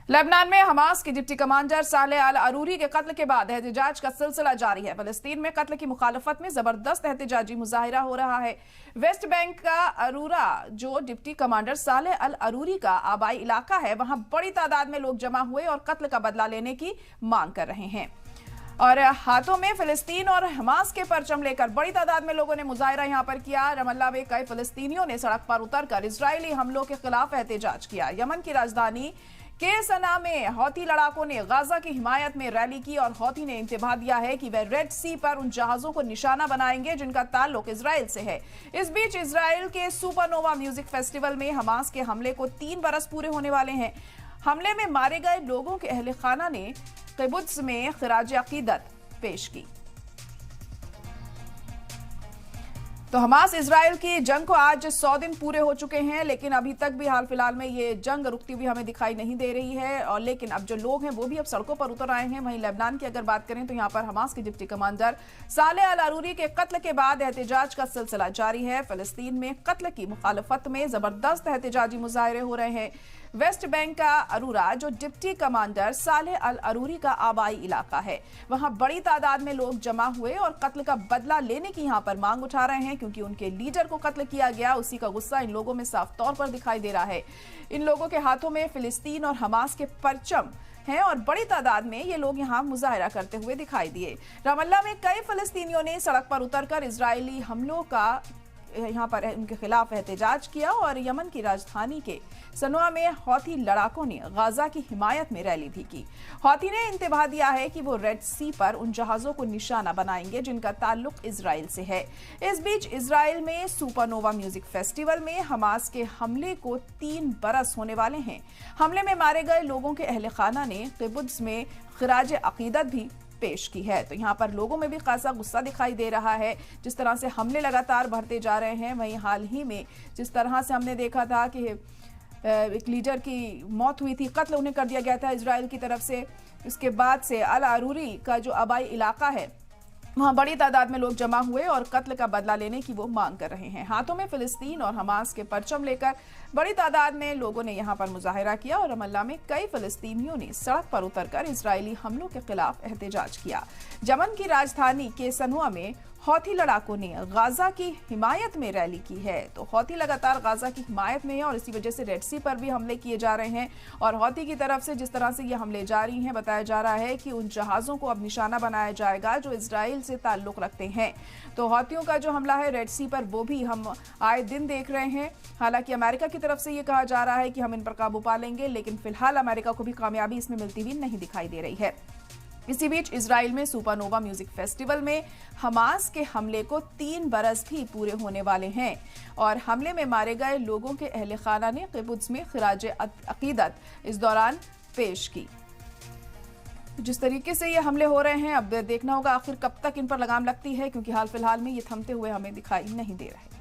Lebanon में Hamas के deputy commander Saleh अल अरूरी के कत्ल के बाद एहतजाज का सिलसिला जारी है। फलस्तीन में कत्ल की मुखालफत में जबरदस्त एहतजाजी मुजाहिरा हो रहा है। वेस्ट बैंक का अरूरा, जो डिप्टी कमांडर सालेह अल अरूरी का आबाई इलाका है, वहां बड़ी तादाद में लोग जमा हुए और कत्ल का बदला लेने की मांग कर रहे हैं और हाथों में फिलिस्तीन और हमास के परचम लेकर बड़ी तादाद में लोगों ने मुजाहिरा यहां पर किया। रमल्ला में कई फिलिस्तीनियों ने सड़क पर उतरकर इजरायली हमलों के खिलाफ एहतजाज किया। यमन की राजधानी के सना में हौथी लड़ाकों ने गाजा की हिमायत में रैली की और हौथी ने इंतबाह दिया है कि वे रेड सी पर उन जहाजों को निशाना बनाएंगे जिनका ताल्लुक इजराइल से है। इस बीच इजराइल के सुपरनोवा म्यूजिक फेस्टिवल में हमास के हमले को 3 बरस पूरे होने वाले हैं। हमले में मारे गए लोगों के अहले खाना ने किबुत्स में खिराज अकीदत पेश की। तो हमास इजराइल की जंग को आज 100 दिन पूरे हो चुके हैं, लेकिन अभी तक भी हाल फिलहाल में ये जंग रुकती हुई हमें दिखाई नहीं दे रही है। और लेकिन अब जो लोग हैं वो भी अब सड़कों पर उतर आए हैं। वहीं लेबनान की अगर बात करें तो यहाँ पर हमास के डिप्टी कमांडर सालेह अल अरूरी के कत्ल के बाद एहतजाज का सिलसिला जारी है। फलस्तीन में कत्ल की मुखालफत में जबरदस्त एहतजाजी मुजाहरे हो रहे हैं। वेस्ट बैंक का अरूरा, जो डिप्टी कमांडर सालेह अल अरूरी का आबाई इलाका है, वहां बड़ी तादाद में लोग जमा हुए और कत्ल का बदला लेने की यहां पर मांग उठा रहे हैं, क्योंकि उनके लीडर को कत्ल किया गया। उसी का गुस्सा इन लोगों में साफ तौर पर दिखाई दे रहा है। इन लोगों के हाथों में फिलिस्तीन और हमास के परचम हैं और बड़ी तादाद में ये लोग यहाँ मुजाहरा करते हुए दिखाई दिए। रमल्ला में कई फिलिस्तीनियों ने सड़क पर उतरकर इजरायली हमलों का यहाँ पर उनके खिलाफ एहतजाज किया और यमन की राजधानी के सनुआ में हौथी लड़ाकों ने गाजा की हिमायत में रैली भी की। हौथी ने इंतबाह दिया है कि वो रेड सी पर उन जहाजों को निशाना बनाएंगे जिनका ताल्लुक इजराइल से है। इस बीच इजराइल में सुपरनोवा म्यूजिक फेस्टिवल में हमास के हमले को 3 बरस होने वाले हैं। हमले में मारे गए लोगों के अहले खाना ने किबुत्स में खिराज अकीदत भी पेश की है। तो यहाँ पर लोगों में भी खासा गुस्सा दिखाई दे रहा है। जिस तरह से हमले लगातार बढ़ते जा रहे हैं, वहीं हाल ही में जिस तरह से हमने देखा था कि एक लीडर की मौत हुई थी, कत्ल उन्हें कर दिया गया था इजराइल की तरफ से। इसके बाद से अल अरूरी का जो आबाई इलाका है, वहां बड़ी तादाद में लोग जमा हुए और कत्ल का बदला लेने की वो मांग कर रहे हैं। हाथों में फिलिस्तीन और हमास के परचम लेकर बड़ी तादाद में लोगों ने यहां पर मुजाहिरा किया और रमल्ला में कई फिलिस्तीनियों ने सड़क पर उतरकर इजरायली हमलों के खिलाफ एहतजाज किया। यमन की राजधानी के सनुआ में हौथी लड़ाकों ने गाजा की हिमायत में रैली की है। तो हौथी लगातार गाजा की हिमायत में है और इसी वजह से रेड सी पर भी हमले किए जा रहे हैं। और हौथी की तरफ से जिस तरह से ये हमले जारी हैं, बताया जा रहा है कि उन जहाजों को अब निशाना बनाया जाएगा जो इजराइल से ताल्लुक रखते हैं। तो हौथियों का जो हमला है रेड सी पर, वो भी हम आए दिन देख रहे हैं। हालांकि अमेरिका की तरफ से ये कहा जा रहा है कि हम इन पर काबू पा लेंगे, लेकिन फिलहाल अमेरिका को भी कामयाबी इसमें मिलती हुई नहीं दिखाई दे रही है। इसी बीच इजराइल में सुपरनोवा म्यूजिक फेस्टिवल में हमास के हमले को 3 बरस भी पूरे होने वाले हैं और हमले में मारे गए लोगों के अहले खाना ने किबुत्स में खिराज अकीदत इस दौरान पेश की। जिस तरीके से ये हमले हो रहे हैं, अब देखना होगा आखिर कब तक इन पर लगाम लगती है, क्योंकि हाल फिलहाल में ये थमते हुए हमें दिखाई नहीं दे रहे।